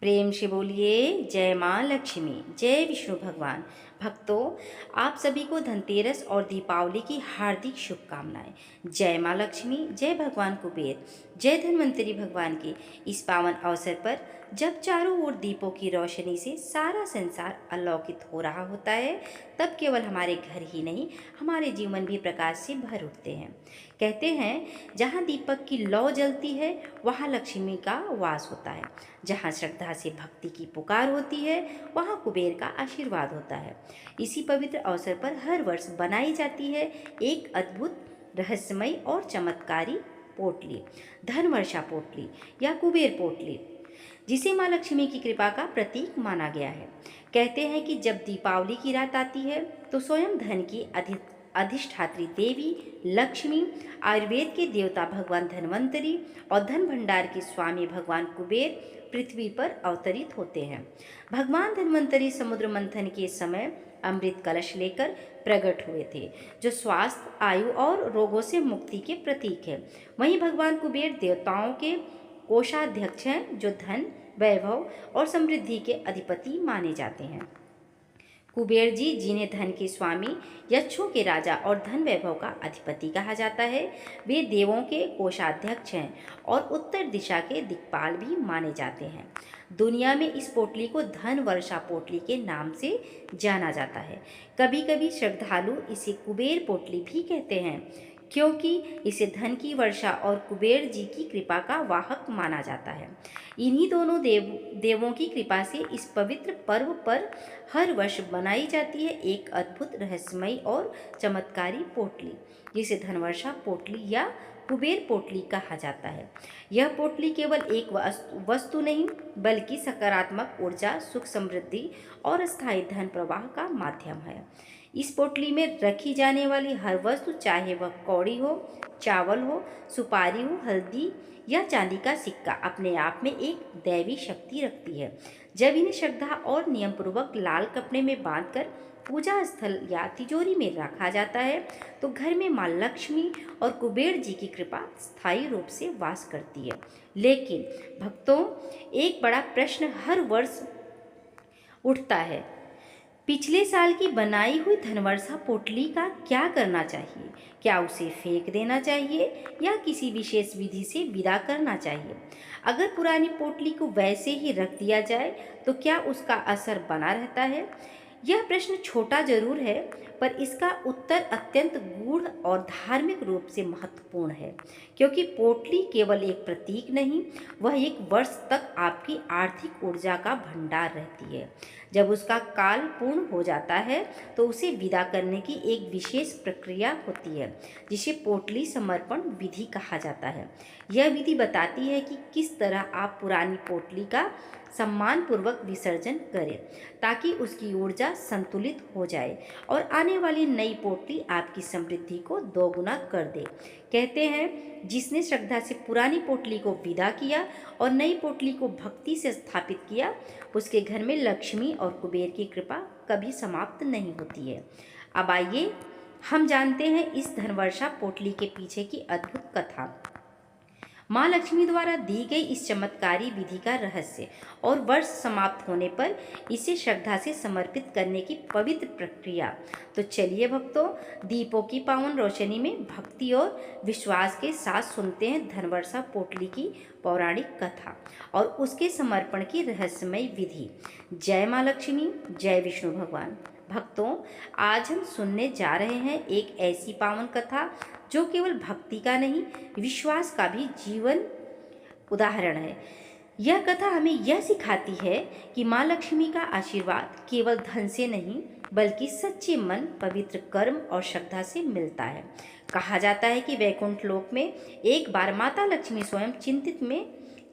प्रेम से बोलिए जय माँ लक्ष्मी, जय विष्णु भगवान। भक्तों, आप सभी को धनतेरस और दीपावली की हार्दिक शुभकामनाएं। जय माँ लक्ष्मी, जय भगवान कुबेर, जय धन्वंतरी भगवान के इस पावन अवसर पर जब चारों ओर दीपों की रोशनी से सारा संसार अलौकित हो रहा होता है, तब केवल हमारे घर ही नहीं, हमारे जीवन भी प्रकाश से भर उठते हैं। कहते हैं, जहाँ दीपक की लौ जलती है वहाँ लक्ष्मी का वास होता है। जहाँ श्रद्धा से भक्ति की पुकार होती है वहाँ कुबेर का आशीर्वाद होता है। इसी पवित्र अवसर पर हर वर्ष बनाई जाती है एक अद्भुत, रहस्यमयी और चमत्कारी पोटली, धन वर्षा पोटली या कुबेर पोटली, जिसे माँ लक्ष्मी की कृपा का प्रतीक माना गया है। कहते हैं कि जब दीपावली की रात आती है तो स्वयं धन की अधिष्ठात्री देवी लक्ष्मी, आयुर्वेद के देवता भगवान धन्वंतरी और धन भंडार के स्वामी भगवान कुबेर पृथ्वी पर अवतरित होते हैं। भगवान धन्वंतरी समुद्र मंथन के समय अमृत कलश लेकर प्रकट हुए थे, जो स्वास्थ्य, आयु और रोगों से मुक्ति के प्रतीक है। वहीं भगवान कुबेर देवताओं के कोषाध्यक्ष हैं, जो धन, वैभव और समृद्धि के अधिपति माने जाते हैं। कुबेर जी, जिन्हें धन के स्वामी, यक्षों के राजा और धन वैभव का अधिपति कहा जाता है, वे देवों के कोषाध्यक्ष हैं और उत्तर दिशा के दिक्पाल भी माने जाते हैं। दुनिया में इस पोटली को धन वर्षा पोटली के नाम से जाना जाता है। कभी कभी श्रद्धालु इसे कुबेर पोटली भी कहते हैं, क्योंकि इसे धन की वर्षा और कुबेर जी की कृपा का वाहक माना जाता है। इन्हीं दोनों देवों की कृपा से इस पवित्र पर्व पर हर वर्ष बनाई जाती है एक अद्भुत, रहस्यमयी और चमत्कारी पोटली, जिसे धनवर्षा पोटली या कुबेर पोटली कहा जाता है। यह पोटली केवल एक वस्तु नहीं, बल्कि सकारात्मक ऊर्जा, सुख, समृद्धि और स्थायी धन प्रवाह का माध्यम है। इस पोटली में रखी जाने वाली हर वस्तु, चाहे वह कौड़ी हो, चावल हो, सुपारी हो, हल्दी या चांदी का सिक्का, अपने आप में एक दैवी शक्ति रखती है। जब इन्हें श्रद्धा और नियम पूर्वक लाल कपड़े में बांधकर पूजा स्थल या तिजोरी में रखा जाता है, तो घर में माँ लक्ष्मी और कुबेर जी की कृपा स्थायी रूप से वास करती है। लेकिन भक्तों, एक बड़ा प्रश्न हर वर्ष उठता है, पिछले साल की बनाई हुई धनवर्षा पोटली का क्या करना चाहिए? क्या उसे फेंक देना चाहिए या किसी विशेष विधि से विदा करना चाहिए? अगर पुरानी पोटली को वैसे ही रख दिया जाए तो क्या उसका असर बना रहता है? यह प्रश्न छोटा जरूर है, पर इसका उत्तर अत्यंत गूढ़ और धार्मिक रूप से महत्वपूर्ण है, क्योंकि पोटली केवल एक प्रतीक नहीं, वह एक वर्ष तक आपकी आर्थिक ऊर्जा का भंडार रहती है। जब उसका काल पूर्ण हो जाता है तो उसे विदा करने की एक विशेष प्रक्रिया होती है, जिसे पोटली समर्पण विधि कहा जाता है। यह विधि बताती है कि किस तरह आप पुरानी पोटली का सम्मानपूर्वक विसर्जन करें, ताकि उसकी ऊर्जा संतुलित हो जाए और आने वाली नई पोटली आपकी समृद्धि को दोगुना कर दे। कहते हैं, जिसने श्रद्धा से पुरानी पोटली को विदा किया और नई पोटली को भक्ति से स्थापित किया, उसके घर में लक्ष्मी और कुबेर की कृपा कभी समाप्त नहीं होती है। अब आइए हम जानते हैं इस धनवर्षा पोटली के पीछे की अद्भुत कथा, माँ लक्ष्मी द्वारा दी गई इस चमत्कारी विधि का रहस्य और वर्ष समाप्त होने पर इसे श्रद्धा से समर्पित करने की पवित्र प्रक्रिया। तो चलिए भक्तों, दीपों की पावन रोशनी में भक्ति और विश्वास के साथ सुनते हैं धनवर्षा पोटली की पौराणिक कथा और उसके समर्पण की रहस्यमय विधि। जय माँ लक्ष्मी, जय विष्णु भगवान। भक्तों, आज हम सुनने जा रहे हैं एक ऐसी पावन कथा जो केवल भक्ति का नहीं, विश्वास का भी जीवन उदाहरण है। यह कथा हमें यह सिखाती है कि माँ लक्ष्मी का आशीर्वाद केवल धन से नहीं, बल्कि सच्चे मन, पवित्र कर्म और श्रद्धा से मिलता है। कहा जाता है कि वैकुंठ लोक में एक बार माता लक्ष्मी स्वयं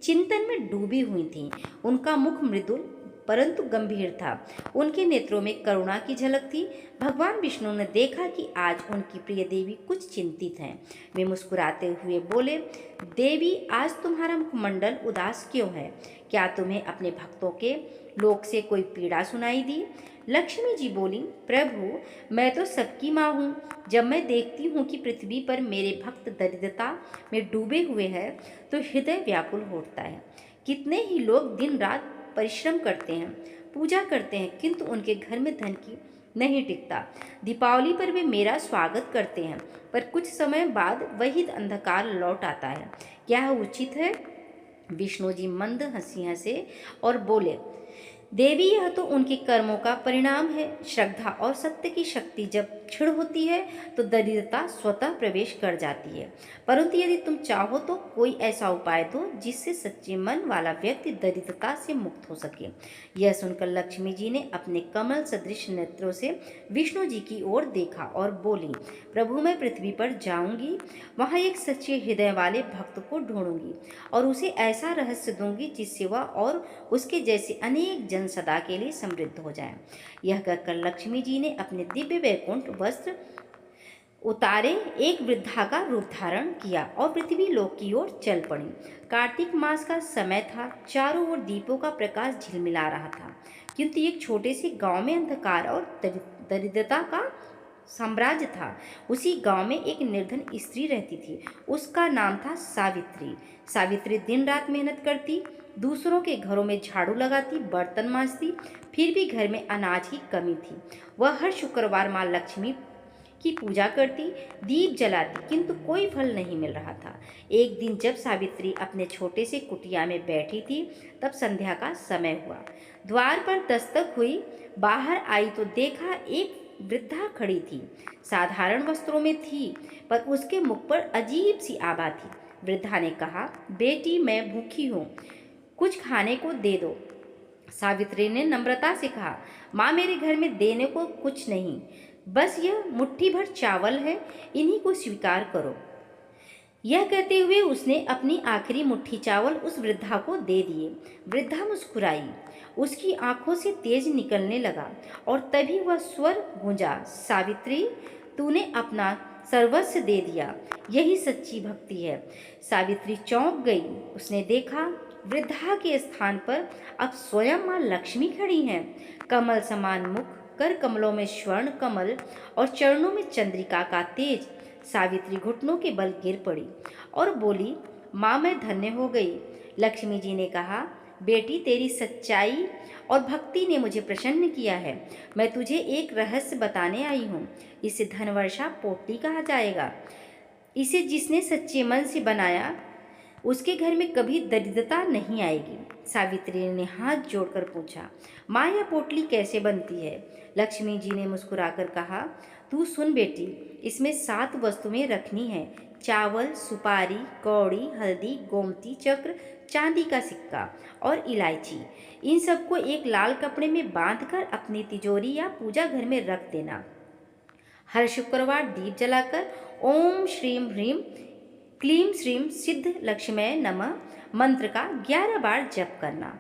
चिंतन में डूबी हुई थीं। उनका मुख मृदुल परंतु गंभीर था, उनके नेत्रों में करुणा की झलक थी। भगवान विष्णु ने देखा कि आज उनकी प्रिय देवी कुछ चिंतित हैं। वे मुस्कुराते हुए बोले, देवी, आज तुम्हारा मुखमंडल उदास क्यों है? क्या तुम्हें अपने भक्तों के लोक से कोई पीड़ा सुनाई दी? लक्ष्मी जी बोली, प्रभु, मैं तो सबकी माँ हूँ। जब मैं देखती हूँ कि पृथ्वी पर मेरे भक्त दरिद्रता में डूबे हुए हैं तो हृदय व्याकुल होता है। कितने ही लोग दिन रात परिश्रम करते हैं, पूजा करते हैं, किंतु उनके घर में धन की नहीं टिकता। दीपावली पर वे मेरा स्वागत करते हैं, पर कुछ समय बाद वही अंधकार लौट आता है। क्या यह उचित है? विष्णु जी मंद हंसी हंसे और बोले, देवी, यह तो उनके कर्मों का परिणाम है। श्रद्धा और सत्य की शक्ति जब क्षीण होती है तो दरिद्रता स्वतः प्रवेश कर जाती है। परंतु यदि तुम चाहो तो कोई ऐसा उपाय दो जिससे सच्चे मन वाला व्यक्ति दरिद्रता से मुक्त हो सके। यह सुनकर लक्ष्मी जी ने अपने कमल सदृश नेत्रों से विष्णु जी की ओर देखा और बोली, प्रभु, मैं पृथ्वी पर जाऊंगी, वहां एक सच्चे हृदय वाले भक्त को ढूंढूंगी और उसे ऐसा रहस्य दूंगी जिससे वह और उसके जैसे अनेक जन सदा के लिए समृद्ध हो जाए। यह कहकर लक्ष्मी जी ने अपने दिव्य वैकुंठ वस्त्र उतारे एक वृद्धा का रूप धारण किया और पृथ्वी लोक की ओर चल पड़ी। कार्तिक मास का समय था, चारों ओर दीपों का प्रकाश झिलमिला रहा था, किंतु एक छोटे से गांव में अंधकार और दरिद्रता का साम्राज्य था। उसी गांव में एक निर्धन स्त्री रहती थी। उसका नाम था सावित्री। सावित्री दिन रात मेहनत करती, दूसरों के घरों में झाड़ू लगाती, बर्तन मांजती, फिर भी घर में अनाज की कमी थी। वह हर शुक्रवार माँ लक्ष्मी की पूजा करती, दीप जलाती, किंतु कोई फल नहीं मिल रहा था। एक दिन जब सावित्री अपने छोटे से कुटिया में बैठी थी, तब संध्या का समय हुआ। द्वार पर दस्तक हुई। बाहर आई तो देखा एक वृद्धा खड़ी थी। साधारण वस्त्रों में थी, पर उसके मुख पर अजीब सी आभा थी। वृद्धा ने कहा, बेटी, मैं भूखी हूँ, कुछ खाने को दे दो। सावित्री ने नम्रता से कहा, माँ, मेरे घर में देने को कुछ नहीं, बस यह मुट्ठी भर चावल है, इन्हीं को स्वीकार करो। यह कहते हुए उसने अपनी आखिरी मुट्ठी चावल उस वृद्धा को दे दिए। वृद्धा मुस्कुराई, उसकी आंखों से तेज निकलने लगा और तभी वह स्वर गूंजा, सावित्री, तूने अपना सर्वस्व दे दिया, यही सच्ची भक्ति है। सावित्री चौंक गई। उसने देखा वृद्धा के स्थान पर अब स्वयं माँ लक्ष्मी खड़ी हैं। कमल समान मुख, कर कमलों में स्वर्ण कमल और चरणों में चंद्रिका का तेज। सावित्री घुटनों के बल गिर पड़ी और बोली, माँ, मैं धन्य हो गई। लक्ष्मी जी ने कहा, बेटी, तेरी सच्चाई और भक्ति ने मुझे प्रसन्न किया है। मैं तुझे एक रहस्य बताने आई हूँ। इसे धनवर्षा पोटली कहा जाएगा। इसे जिसने सच्चे मन से बनाया, उसके घर में कभी दरिद्रता नहीं आएगी। सावित्री ने हाथ जोड़कर पूछा, माँ, यह पोटली कैसे बनती है? लक्ष्मी जी ने मुस्कुराकर कहा, तू सुन बेटी, इसमें 7 वस्तुएं रखनी है, चावल, सुपारी, कौड़ी, हल्दी, गोमती चक्र, चांदी का सिक्का और इलायची। इन सबको एक लाल कपड़े में बांधकर अपनी तिजोरी या पूजा घर में रख देना। हर शुक्रवार दीप जलाकर ओम श्रीम ह्रीम क्लीम श्रीम सिद्ध लक्ष्मय नमः मंत्र का 11 बार जप करना।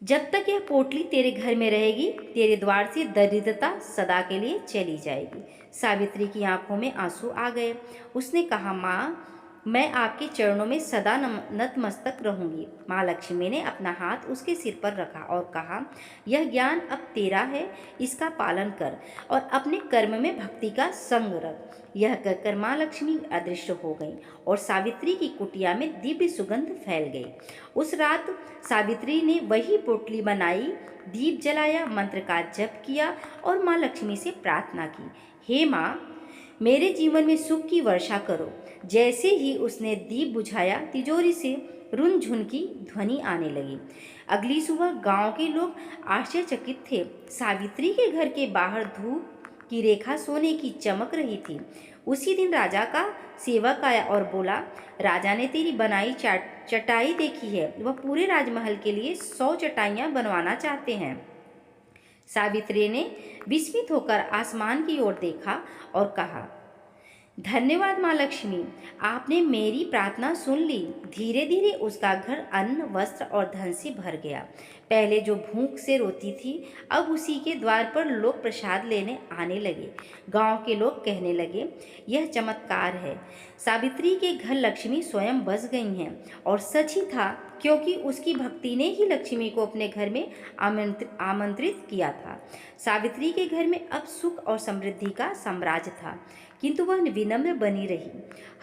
जब तक यह पोटली तेरे घर में रहेगी, तेरे द्वार से दरिद्रता सदा के लिए चली जाएगी। सावित्री की आंखों में आंसू आ गए। उसने कहा, माँ, मैं आपके चरणों में सदा नतमस्तक रहूंगी। माँ लक्ष्मी ने अपना हाथ उसके सिर पर रखा और कहा, यह ज्ञान अब तेरा है, इसका पालन कर और अपने कर्म में भक्ति का संग रख। यह कहकर माँ लक्ष्मी अदृश्य हो गई और सावित्री की कुटिया में दिव्य सुगंध फैल गई। उस रात सावित्री ने वही पोटली बनाई, दीप जलाया, मंत्र का जप किया और माँ लक्ष्मी से प्रार्थना की, हे माँ, मेरे जीवन में सुख की वर्षा करो। जैसे ही उसने दीप बुझाया, तिजोरी से रुनझुन की ध्वनि आने लगी। अगली सुबह गांव के लोग आश्चर्यचकित थे। सावित्री के घर के बाहर धूप की रेखा सोने की चमक रही थी। उसी दिन राजा का सेवक आया और बोला, राजा ने तेरी बनाई चटाई देखी है, वह पूरे राजमहल के लिए 100 चटाइयाँ बनवाना चाहते हैं। सावित्री ने विस्मित होकर आसमान की ओर देखा और कहा, धन्यवाद माँ लक्ष्मी, आपने मेरी प्रार्थना सुन ली। धीरे धीरे उसका घर अन्न, वस्त्र और धन से भर गया। पहले जो भूख से रोती थी, अब उसी के द्वार पर लोग प्रसाद लेने आने लगे। गांव के लोग कहने लगे, यह चमत्कार है, सावित्री के घर लक्ष्मी स्वयं बस गई हैं। और सच ही था, क्योंकि उसकी भक्ति ने ही लक्ष्मी को अपने घर में आमंत्रित किया था। सावित्री के घर में अब सुख और समृद्धि का साम्राज्य था। किंतु वह विनम्र बनी रही।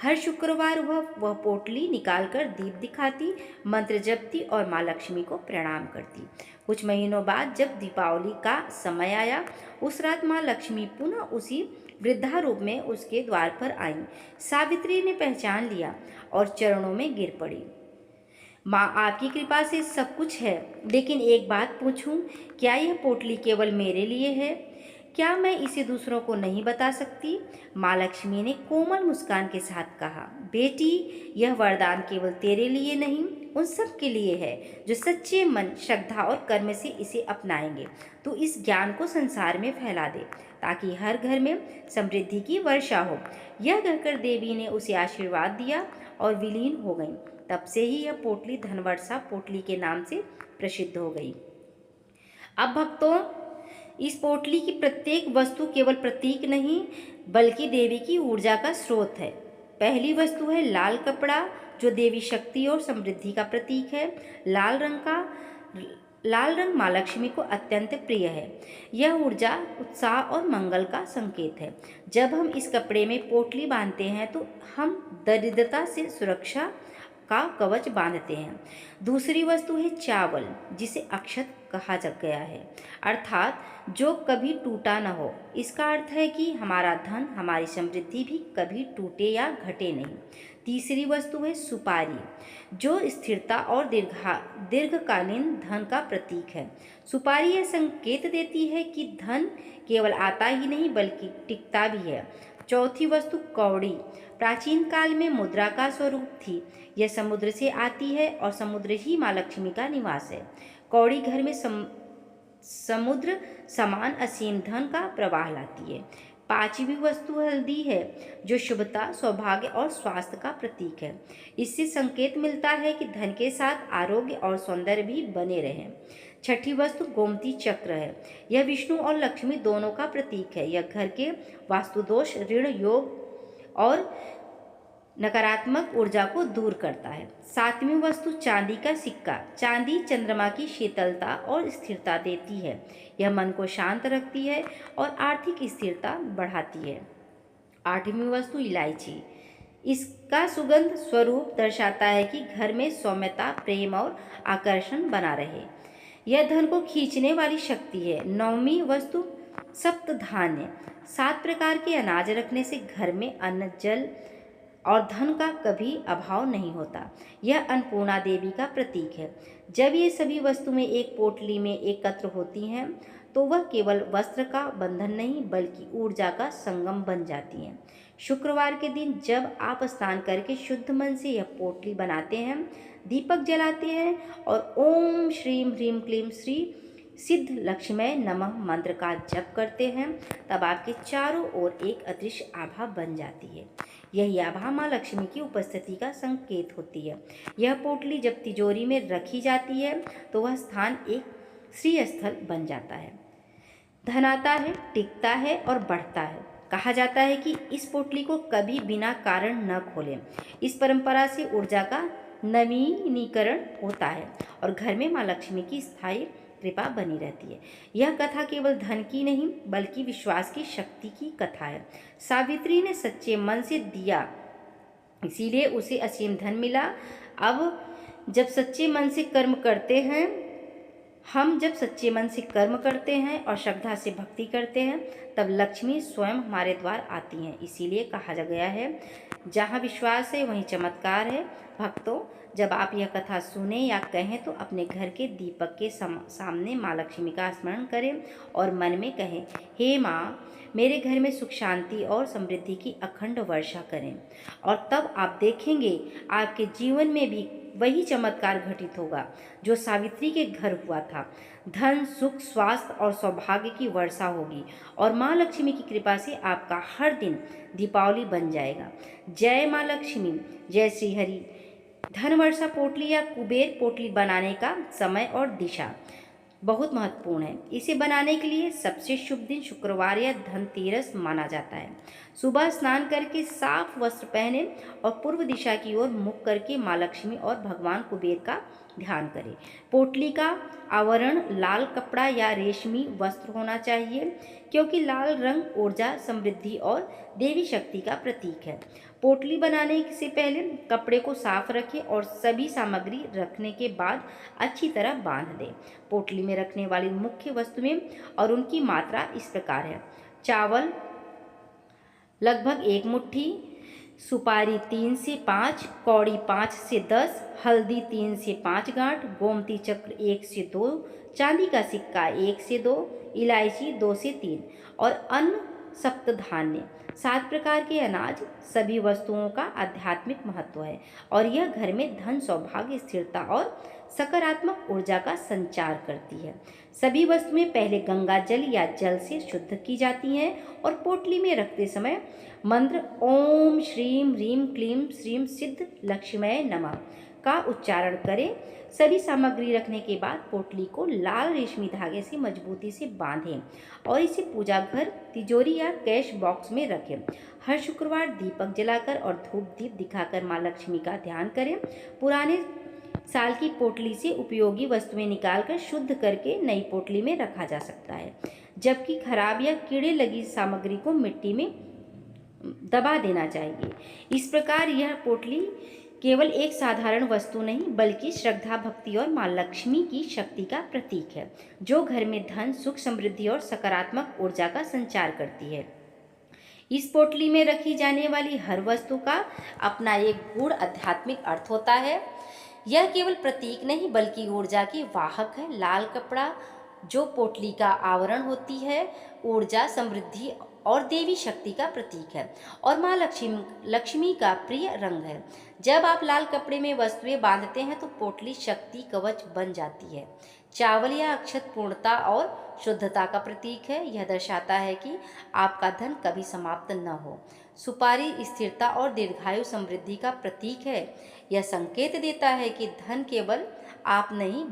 हर शुक्रवार वह पोटली निकालकर दीप दिखाती, मंत्र जपती और माँ लक्ष्मी को प्रणाम करती। कुछ महीनों बाद जब दीपावली का समय आया, उस रात माँ लक्ष्मी पुनः उसी वृद्धा रूप में उसके द्वार पर आईं। सावित्री ने पहचान लिया और चरणों में गिर पड़ी। माँ, आपकी कृपा से सब कुछ है, लेकिन एक बात पूछूं, क्या यह पोटली केवल मेरे लिए है? क्या मैं इसे दूसरों को नहीं बता सकती? माँ लक्ष्मी ने कोमल मुस्कान के साथ कहा, बेटी, यह वरदान केवल तेरे लिए नहीं, उन सब के लिए है जो सच्चे मन, श्रद्धा और कर्म से इसे अपनाएंगे। तो इस ज्ञान को संसार में फैला दे, ताकि हर घर में समृद्धि की वर्षा हो। यह कहकर देवी ने उसे आशीर्वाद दिया और विलीन हो गई। तब से ही यह पोटली धनवर्षा पोटली के नाम से प्रसिद्ध हो गई। अब भक्तों, इस पोटली की प्रत्येक वस्तु केवल प्रतीक नहीं, बल्कि देवी की ऊर्जा का स्रोत है। पहली वस्तु है लाल कपड़ा, जो देवी शक्ति और समृद्धि का प्रतीक है। लाल रंग माँ लक्ष्मी को अत्यंत प्रिय है। यह ऊर्जा, उत्साह और मंगल का संकेत है। जब हम इस कपड़े में पोटली बांधते हैं तो हम दरिद्रता से सुरक्षा का कवच बांधते हैं। दूसरी वस्तु है चावल, जिसे अक्षत कहा जा गया है, अर्थात जो कभी टूटा न हो। इसका अर्थ है कि हमारा धन, हमारी समृद्धि भी कभी टूटे या घटे नहीं। तीसरी वस्तु है सुपारी, जो स्थिरता और दीर्घकालीन धन का प्रतीक है। सुपारी यह संकेत देती है कि धन केवल आता ही नहीं बल्कि टिकता भी है। चौथी वस्तु कौड़ी, प्राचीन काल में मुद्रा का स्वरूप थी। यह समुद्र से आती है और समुद्र ही माँ लक्ष्मी का निवास है। कौड़ी घर में समुद्र समान असीम धन का प्रवाह लाती है। पांचवी वस्तु हल्दी है, जो शुभता, सौभाग्य और स्वास्थ्य का प्रतीक है। इससे संकेत मिलता है कि धन के साथ आरोग्य और सौंदर्य भी बने रहें। छठी वस्तु गोमती चक्र है। यह विष्णु और लक्ष्मी दोनों का प्रतीक है। यह घर के वास्तुदोष, ऋण योग और नकारात्मक ऊर्जा को दूर करता है। सातवीं वस्तु चांदी का सिक्का। चांदी चंद्रमा की शीतलता और स्थिरता देती है। यह मन को शांत रखती है और आर्थिक स्थिरता बढ़ाती है। आठवीं वस्तु इलायची। इसका सुगंध स्वरूप दर्शाता है कि घर में सौम्यता, प्रेम और आकर्षण बना रहे। यह धन को खींचने वाली शक्ति है। नौवीं वस्तु सप्त धान्य। 7 प्रकार के अनाज रखने से घर में अन्न, जल और धन का कभी अभाव नहीं होता। यह अन्नपूर्णा देवी का प्रतीक है। जब ये सभी वस्तुएं एक पोटली में एकत्र होती हैं तो वह केवल वस्त्र का बंधन नहीं बल्कि ऊर्जा का संगम बन जाती हैं। शुक्रवार के दिन जब आप स्नान करके शुद्ध मन से यह पोटली बनाते हैं, दीपक जलाते हैं और ओम श्रीम ह्रीम क्लीम श्री सिद्ध लक्ष्मी नमः मंत्र का जप करते हैं, तब आपके चारों ओर एक अदृश्य आभा बन जाती है। यही आभा माँ लक्ष्मी की उपस्थिति का संकेत होती है। यह पोटली जब तिजोरी में रखी जाती है तो वह स्थान एक श्री स्थल बन जाता है। धन आता है, टिकता है और बढ़ता है। कहा जाता है कि इस पोटली को कभी बिना कारण न खोलें। इस परंपरा से ऊर्जा का नवीनीकरण होता है और घर में माँ लक्ष्मी की स्थायी कृपा बनी रहती है। यह कथा केवल धन की नहीं बल्कि विश्वास की शक्ति की कथा है। सावित्री ने सच्चे मन से दिया, इसीलिए उसे असीम धन मिला। अब जब सच्चे मन से कर्म करते हैं, जब सच्चे मन से कर्म करते हैं और श्रद्धा से भक्ति करते हैं, तब लक्ष्मी स्वयं हमारे द्वार आती हैं। इसीलिए कहा जा गया है, जहाँ विश्वास है वहीं चमत्कार है। भक्तों, जब आप यह कथा सुने या कहें तो अपने घर के दीपक के सामने माँ लक्ष्मी का स्मरण करें और मन में कहें, हे माँ, मेरे घर में सुख, शांति और समृद्धि की अखंड वर्षा करें। और तब आप देखेंगे आपके जीवन में भी वही चमत्कार घटित होगा जो सावित्री के घर हुआ था। धन, सुख, स्वास्थ्य और सौभाग्य की वर्षा होगी और माँ लक्ष्मी की कृपा से आपका हर दिन दीपावली बन जाएगा। जय माँ लक्ष्मी, जय श्री हरि। धन वर्षा पोटली या कुबेर पोटली बनाने का समय और दिशा। बहुत महत्वपूर्ण है। इसे बनाने के लिए सबसे शुभ दिन शुक्रवार या धनतेरस माना जाता है। सुबह स्नान करके साफ वस्त्र पहने और पूर्व दिशा की ओर मुख करके माँ लक्ष्मी और भगवान कुबेर का ध्यान करें। पोटली का आवरण लाल कपड़ा या रेशमी वस्त्र होना चाहिए, क्योंकि लाल रंग ऊर्जा, समृद्धि और देवी शक्ति का प्रतीक है। पोटली बनाने से पहले कपड़े को साफ रखें और सभी सामग्री रखने के बाद अच्छी तरह बांध दें। पोटली में रखने वाली मुख्य वस्तुएं और उनकी मात्रा इस प्रकार है। चावल लगभग 1 मुट्ठी, सुपारी 3 से 5, कौड़ी 5 से 10, हल्दी 3 से 5 गांठ, गोमती चक्र 1 से 2, चांदी का सिक्का 1 से 2, इलायची 2 से 3 और अन्न सप्तधान्य 7 प्रकार के अनाज। सभी वस्तुओं का आध्यात्मिक महत्व है और यह घर में धन, सौभाग्य, स्थिरता और सकारात्मक ऊर्जा का संचार करती है। सभी वस्तुएं पहले गंगा जल या जल से शुद्ध की जाती हैं और पोटली में रखते समय मंत्र ओम श्रीम ह्रीम क्लीम श्रीम सिद्ध लक्ष्म्यै नमः का उच्चारण करें। सभी सामग्री रखने के बाद पोटली को लाल रेशमी धागे से मजबूती से बांधें और इसे पूजा घर, तिजोरी या कैश बॉक्स में रखें। हर शुक्रवार दीपक जलाकर और धूप दीप दिखाकर माँ लक्ष्मी का ध्यान करें। पुराने साल की पोटली से उपयोगी वस्तुएं निकालकर शुद्ध करके नई पोटली में रखा जा सकता है, जबकि खराब या कीड़े लगी सामग्री को मिट्टी में दबा देना चाहिए। इस प्रकार यह पोटली केवल एक साधारण वस्तु नहीं, बल्कि श्रद्धा, भक्ति और माँ लक्ष्मी की शक्ति का प्रतीक है, जो घर में धन, सुख, समृद्धि और सकारात्मक ऊर्जा का संचार करती है। इस पोटली में रखी जाने वाली हर वस्तु का अपना एक गूढ़ आध्यात्मिक अर्थ होता है। यह केवल प्रतीक नहीं, बल्कि ऊर्जा की वाहक है। लाल कपड़ा जो पोटली का आवरण होती है, ऊर्जा, समृद्धि और देवी शक्ति का प्रतीक है और माँ लक्ष्मी का प्रिय रंग है। जब आप लाल कपड़े में वस्तुएं बांधते हैं तो पोटली शक्ति कवच बन जाती है। चावल या अक्षत पूर्णता और शुद्धता का प्रतीक है। यह दर्शाता है कि आपका धन कभी समाप्त न हो। सुपारी स्थिरता और दीर्घायु समृद्धि का प्रतीक है। यह संकेत देता है कि धन केवल आप नहीं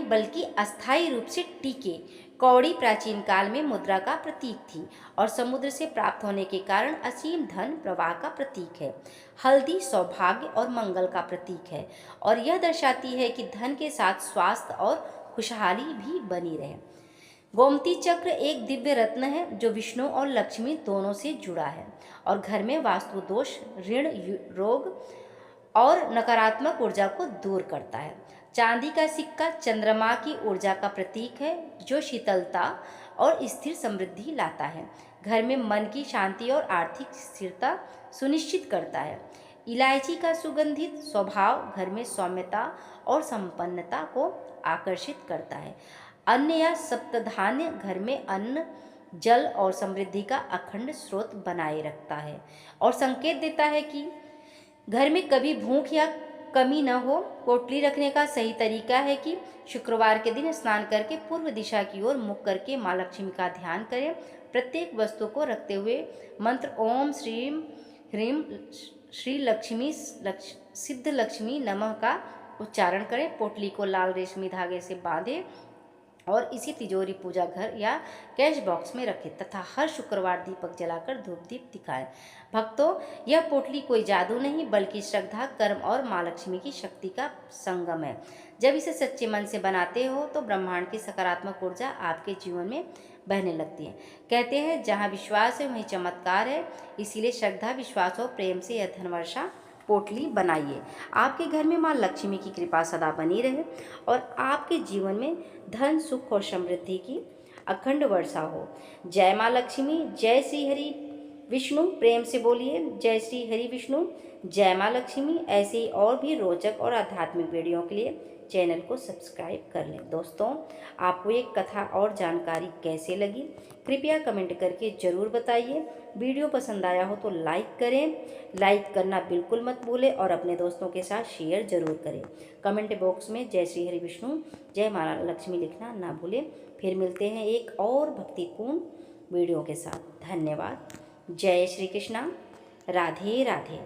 बल्कि अस्थायी रूप से टिके। कौड़ी प्राचीन काल में मुद्रा का प्रतीक थी और समुद्र से प्राप्त होने के कारण असीम धन प्रवाह का प्रतीक है। हल्दी सौभाग्य और मंगल का प्रतीक है और यह दर्शाती है कि धन के साथ स्वास्थ्य और खुशहाली भी बनी रहे। गोमती चक्र एक दिव्य रत्न है जो विष्णु और लक्ष्मी दोनों से जुड़ा है और घर में वास्तु दोष, ऋण, रोग और नकारात्मक ऊर्जा को दूर करता है। चांदी का सिक्का चंद्रमा की ऊर्जा का प्रतीक है, जो शीतलता और स्थिर समृद्धि लाता है। घर में मन की शांति और आर्थिक स्थिरता सुनिश्चित करता है। इलायची का सुगंधित स्वभाव घर में सौम्यता और संपन्नता को आकर्षित करता है। अन्न या सप्तधान्य घर में अन्न, जल और समृद्धि का अखंड स्रोत बनाए रखता है और संकेत देता है कि घर में कभी भूख या कमी न हो। पोटली रखने का सही तरीका है कि शुक्रवार के दिन स्नान करके पूर्व दिशा की ओर मुख करके माँ लक्ष्मी का ध्यान करें। प्रत्येक वस्तु को रखते हुए मंत्र ओम श्रीम ह्रीम श्री लक्ष्मी सिद्ध लक्ष्मी नमः का उच्चारण करें। पोटली को लाल रेशमी धागे से बांधें और इसी तिजोरी, पूजा घर या कैश बॉक्स में रखें तथा हर शुक्रवार दीपक जलाकर धूप दीप दिखाएं। भक्तों, यह पोटली कोई जादू नहीं बल्कि श्रद्धा, कर्म और माँ लक्ष्मी की शक्ति का संगम है। जब इसे सच्चे मन से बनाते हो तो ब्रह्मांड की सकारात्मक ऊर्जा आपके जीवन में बहने लगती है। कहते हैं जहाँ विश्वास है वहीं चमत्कार है। इसीलिए श्रद्धा, विश्वास और प्रेम से यह धनवर्षा पोटली बनाइए। आपके घर में माँ लक्ष्मी की कृपा सदा बनी रहे और आपके जीवन में धन, सुख और समृद्धि की अखंड वर्षा हो। जय माँ लक्ष्मी, जय श्री हरि विष्णु। प्रेम से बोलिए जय श्री हरि विष्णु, जय माँ लक्ष्मी। ऐसे ही और भी रोचक और आध्यात्मिक वीडियो के लिए चैनल को सब्सक्राइब कर लें। दोस्तों, आपको एक कथा और जानकारी कैसे लगी कृपया कमेंट करके ज़रूर बताइए। वीडियो पसंद आया हो तो लाइक करें, लाइक करना बिल्कुल मत भूलें और अपने दोस्तों के साथ शेयर ज़रूर करें। कमेंट बॉक्स में जय श्री हरि विष्णु, जय माँ लक्ष्मी लिखना ना भूलें। फिर मिलते हैं एक और भक्तिपूर्ण वीडियो के साथ। धन्यवाद। जय श्री कृष्णा। राधे राधे।